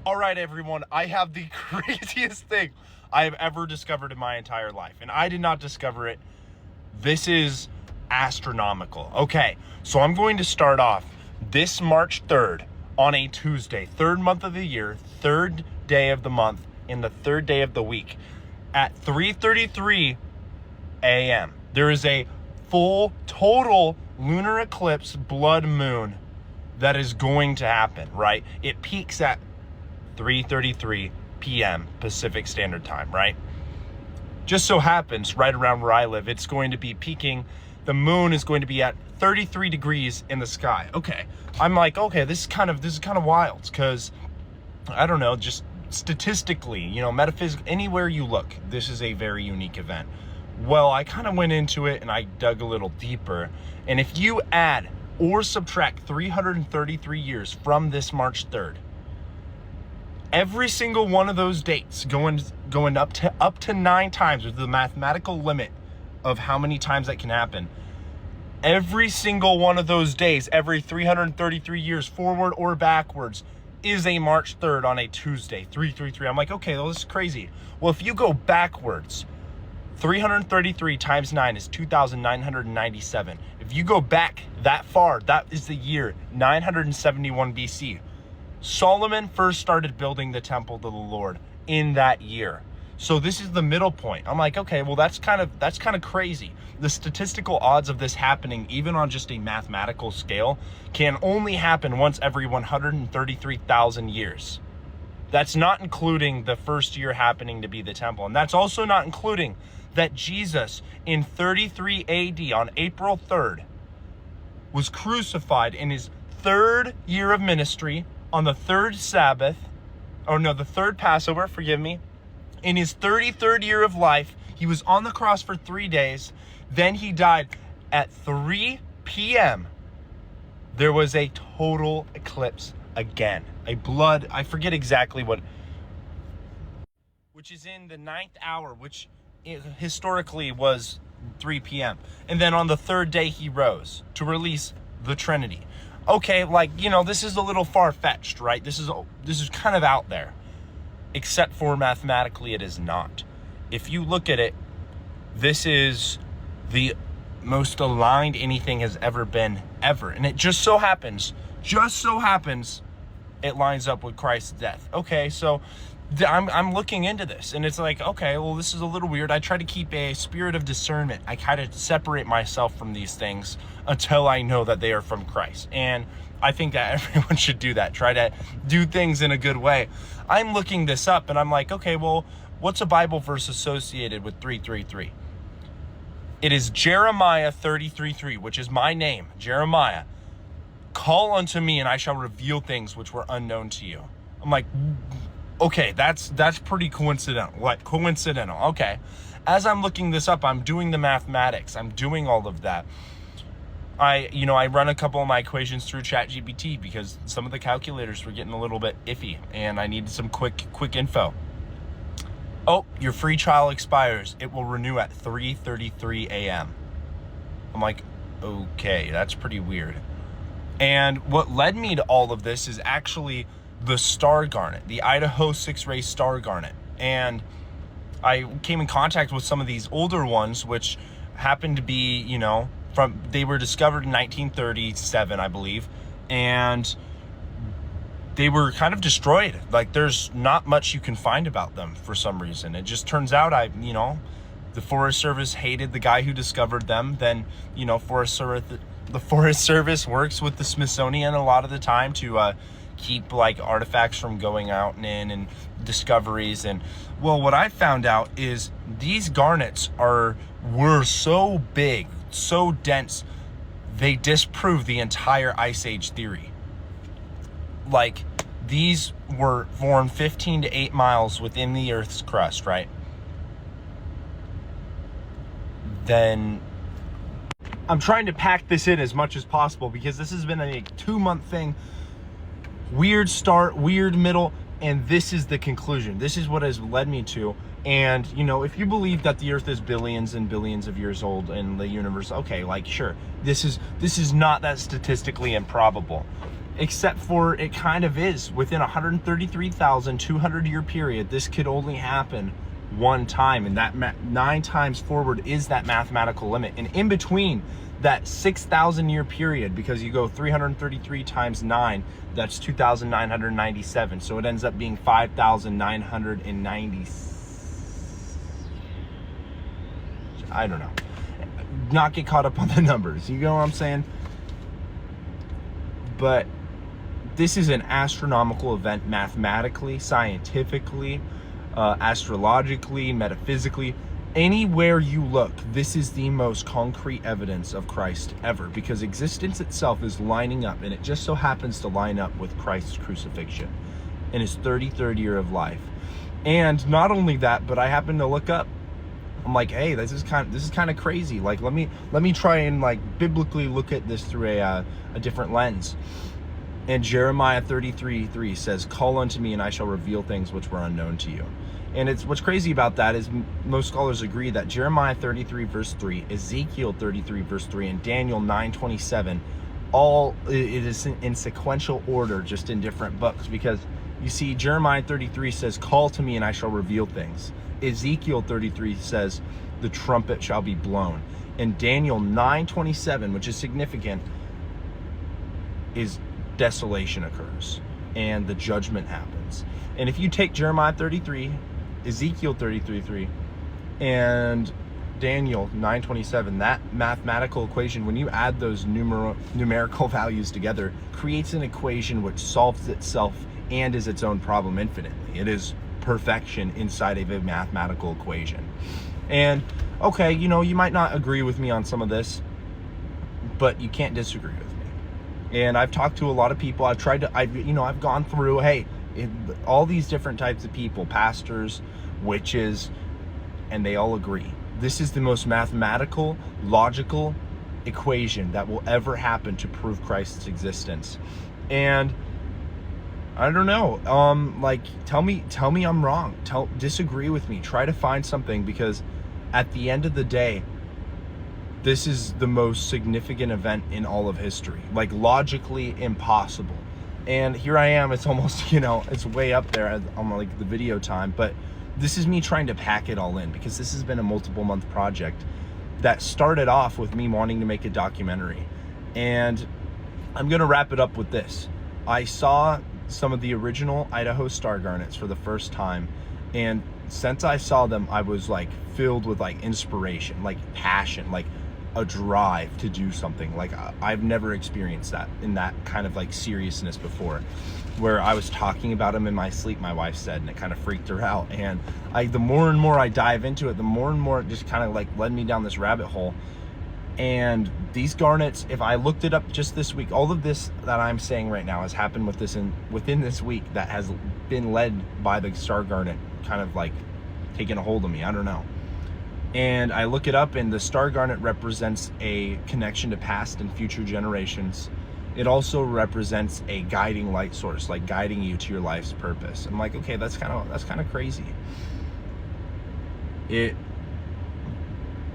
All right, everyone, I have the craziest thing I have ever discovered in my entire life, and I did not discover it. This is astronomical. Okay, so I'm going to start off this March 3rd on a Tuesday, third month of the year, third day of the month, and the third day of the week at 3:33 a.m. There is a full total lunar eclipse blood moon that is going to happen, right? It peaks at 3:33 p.m. Pacific Standard Time, right? Just so happens, right around where I live, it's going to be peaking. The moon is going to be at 33 degrees in the sky. Okay, I'm like, okay, this is kind of wild, because I don't know, just statistically, metaphysically, anywhere you look, this is a very unique event. Well, I kind of went into it and I dug a little deeper, and if you add or subtract 333 years from this March 3rd, every single one of those dates going up to 9 times with the mathematical limit of how many times that can happen. Every single one of those days, every 333 years, forward or backwards, is a March 3rd on a Tuesday, 333. I'm like, okay, well, this is crazy. Well, if you go backwards, 333 times 9 is 2,997. If you go back that far, that is the year 971 BC. Solomon first started building the temple to the Lord in that year. So this is the middle point. I'm like, okay, well, that's kind of crazy. The statistical odds of this happening, even on just a mathematical scale, can only happen once every 133,000 years. That's not including the first year happening to be the temple. And that's also not including that Jesus in 33 AD on April 3rd was crucified in his third year of ministry on the third the third Passover, forgive me. In his 33rd year of life, he was on the cross for 3 days. Then he died at 3 p.m. There was a total eclipse again. I forget exactly what, which is in the 9th hour, which historically was 3 p.m. And then on the third day, he rose to release the Trinity. Okay, this is a little far-fetched, right? This is kind of out there, except for mathematically it is not. If you look at it, this is the most aligned anything has ever been, ever. And it just so happens, it lines up with Christ's death. Okay, so I'm looking into this, and it's like, okay, well, this is a little weird. I try to keep a spirit of discernment. I kind of separate myself from these things until I know that they are from Christ. And I think that everyone should do that. Try to do things in a good way. I'm looking this up, and I'm like, okay, well, what's a Bible verse associated with 333? It is Jeremiah 33:3, which is my name, Jeremiah. Call unto me, and I shall reveal things which were unknown to you. I'm like, okay, that's pretty coincidental. Okay. As I'm looking this up, I'm doing the mathematics. I'm doing all of that. I run a couple of my equations through ChatGPT because some of the calculators were getting a little bit iffy and I needed some quick info. Oh, your free trial expires. It will renew at 3:33 a.m. I'm like, okay, that's pretty weird. And what led me to all of this is actually the star garnet, the Idaho 6-ray star garnet. And I came in contact with some of these older ones, which happened to be, they were discovered in 1937, I believe. And they were kind of destroyed. Like, there's not much you can find about them for some reason. It just turns out the Forest Service hated the guy who discovered them. Then, the Forest Service works with the Smithsonian a lot of the time to keep artifacts from going out and in and discoveries. And well, what I found out is these garnets were so big, so dense, they disprove the entire Ice Age theory. These were formed 15 to 8 miles within the Earth's crust, right? Then I'm trying to pack this in as much as possible because this has been a 2-month thing. Weird start, weird middle, and this is the conclusion. This is what has led me to. And, if you believe that the Earth is billions and billions of years old and the universe, okay, sure. This is not that statistically improbable. except for it kind of is. Within 133,200 year period, this could only happen one time, and that 9 times forward is that mathematical limit. And in between that 6,000 year period, because you go 333 times 9, that's 2,997. So it ends up being 5,990. I don't know. Not get caught up on the numbers. You know what I'm saying? But this is an astronomical event, mathematically, scientifically, astrologically, metaphysically. Anywhere you look, this is the most concrete evidence of Christ ever, because existence itself is lining up, and it just so happens to line up with Christ's crucifixion in his 33rd year of life. And not only that, but I happened to look up. I'm like, hey, this is kind of crazy. Like, let me try and like biblically look at this through a different lens. And Jeremiah 33:3 says, "Call unto me, and I shall reveal things which were unknown to you." And it's what's crazy about that is most scholars agree that Jeremiah 33 verse 3, Ezekiel 33 verse 3, and Daniel 9:27, all it is in sequential order, just in different books. Because you see, Jeremiah 33 says, "Call to me, and I shall reveal things." Ezekiel 33 says, "The trumpet shall be blown." And Daniel 9:27, which is significant, is desolation occurs and the judgment happens. And if you take Jeremiah 33, Ezekiel 33:3, and Daniel 9:27, that mathematical equation, when you add those numerical values together, creates an equation which solves itself and is its own problem infinitely. It is perfection inside of a mathematical equation. And okay, you know, you might not agree with me on some of this, but you can't disagree with me. And I've talked to a lot of people. I've gone through, all these different types of people, pastors, witches, and they all agree. This is the most mathematical, logical equation that will ever happen to prove Christ's existence. And I don't know, tell me I'm wrong. Disagree with me. Try to find something, because at the end of the day, this is the most significant event in all of history. Like, logically impossible. And here I am, it's almost, it's way up there on like the video time, but this is me trying to pack it all in, because this has been a multiple month project that started off with me wanting to make a documentary. And I'm gonna wrap it up with this. I saw some of the original Idaho star garnets for the first time, and since I saw them, I was like filled with like inspiration, like passion, like a drive to do something. Like I've never experienced that in that kind of like seriousness before, where I was talking about them in my sleep, my wife said, and it kind of freaked her out. And the more and more I dive into it, the more and more it just kind of like led me down this rabbit hole. And these garnets, if I looked it up just this week, all of this that I'm saying right now has happened within this week, that has been led by the star garnet kind of like taking a hold of me. I don't know. And I look it up, and the star garnet represents a connection to past and future generations. It also represents a guiding light source, like guiding you to your life's purpose. I'm like, okay, that's kind of crazy. It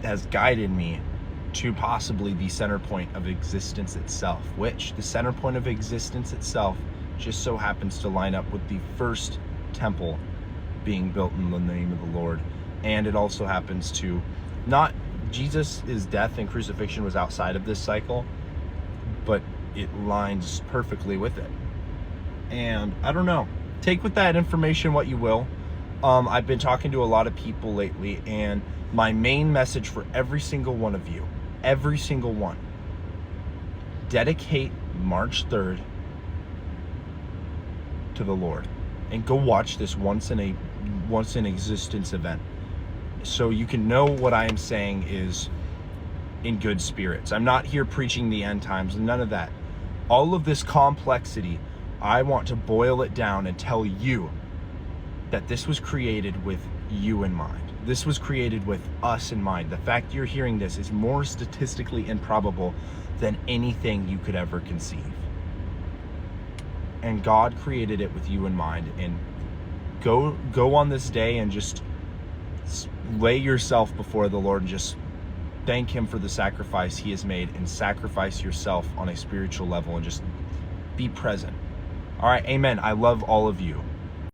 has guided me to possibly the center point of existence itself, which the center point of existence itself just so happens to line up with the first temple being built in the name of the Lord. And it also happens to not, Jesus' death and crucifixion was outside of this cycle, but it lines perfectly with it. And I don't know, take with that information what you will. I've been talking to a lot of people lately, and my main message for every single one of you, every single one, dedicate March 3rd to the Lord, and go watch this once in existence event, so you can know what I am saying is in good spirits. I'm not here preaching the end times, none of that. All of this complexity, I want to boil it down and tell you that this was created with you in mind. This was created with us in mind. The fact you're hearing this is more statistically improbable than anything you could ever conceive. And God created it with you in mind. And go on this day and just lay yourself before the Lord and just thank him for the sacrifice he has made, and sacrifice yourself on a spiritual level, and just Be present. All right, amen. I love all of you.